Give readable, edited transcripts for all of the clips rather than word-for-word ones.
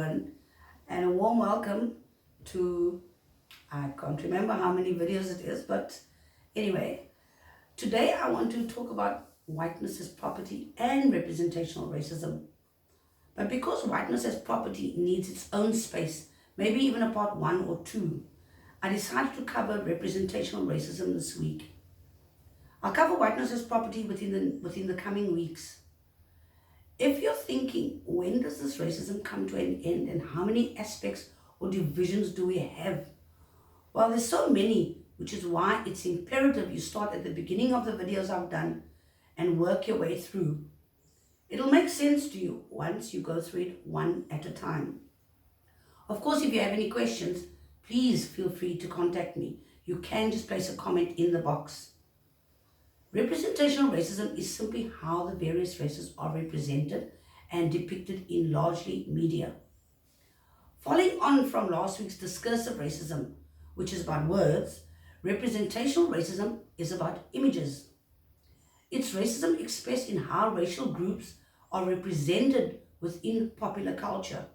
everyone, and a warm welcome to, I can't remember how many videos it is, but anyway, today I want to talk about whiteness as property and representational racism. But because whiteness as property needs its own space, maybe even a part 1 or 2, I decided to cover representational racism this week. I'll cover whiteness as property within the coming weeks. If you're thinking, when does this racism come to an end and how many aspects or divisions do we have? Well, there's so many, which is why it's imperative you start at the beginning of the videos I've done and work your way through. It'll make sense to you once you go through it one at a time. Of course, if you have any questions, please feel free to contact me. You can just place a comment in the box. Representational racism is simply how the various races are represented and depicted in largely media. Following on from last week's discursive racism, which is about words, representational racism is about images. It's racism expressed in how racial groups are represented within popular culture,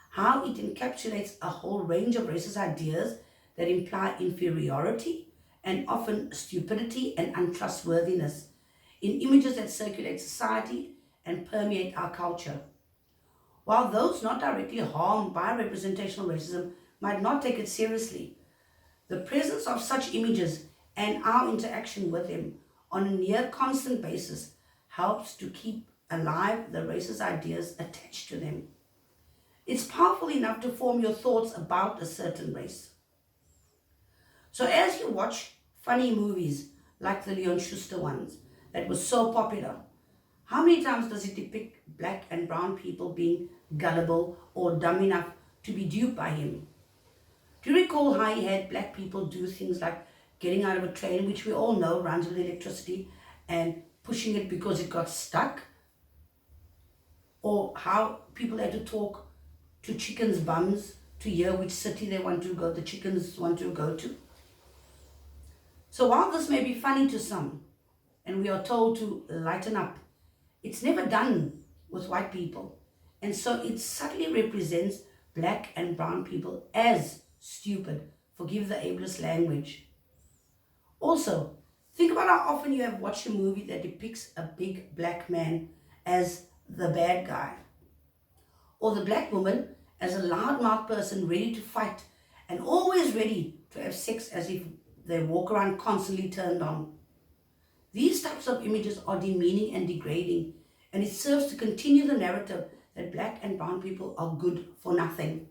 how it encapsulates a whole range of racist ideas that imply inferiority and often stupidity and untrustworthiness in images that circulate society and permeate our culture. While those not directly harmed by representational racism might not take it seriously, the presence of such images and our interaction with them on a near constant basis helps to keep alive the racist ideas attached to them. It's powerful enough to form your thoughts about a certain race. So as you watch funny movies like the Leon Schuster ones that were so popular, how many times does it depict black and brown people being gullible or dumb enough to be duped by him? Do you recall how he had black people do things like getting out of a train, which we all know runs with electricity, and pushing it because it got stuck? Or how people had to talk to chickens' bums to hear which city the chickens want to go to? So while this may be funny to some, and we are told to lighten up, it's never done with white people. And so it subtly represents black and brown people as stupid. Forgive the ableist language. Also, think about how often you have watched a movie that depicts a big black man as the bad guy, or the black woman as a loudmouth person ready to fight and always ready to have sex as if they walk around constantly turned on. These types of images are demeaning and degrading, and it serves to continue the narrative that black and brown people are good for nothing.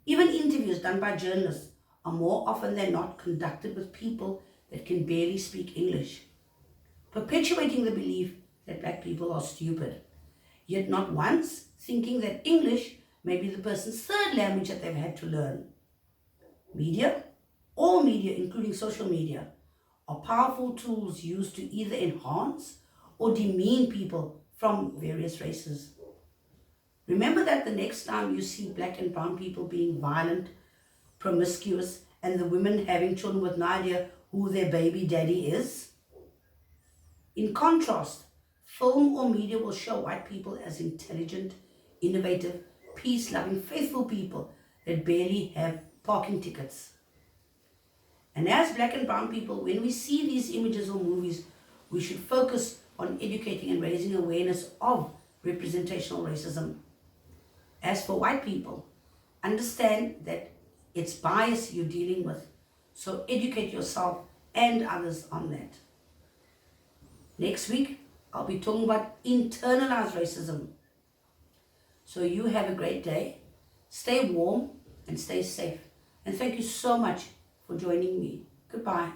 Even interviews done by journalists are more often than not conducted with people that can barely speak English, perpetuating the belief that black people are stupid, yet not once thinking that English may be the person's third language that they've had to learn. Media, all media, including social media, are powerful tools used to either enhance or demean people from various races. Remember that the next time you see black and brown people being violent, promiscuous, and the women having children with no idea who their baby daddy is. In contrast, film or media will show white people as intelligent, innovative, peace-loving, faithful people that barely have parking tickets. And as black and brown people, when we see these images or movies, we should focus on educating and raising awareness of representational racism. As for white people, understand that it's bias you're dealing with, so educate yourself and others on that. Next week, I'll be talking about internalized racism. So you have a great day, stay warm and stay safe. And thank you so much for joining me. Goodbye.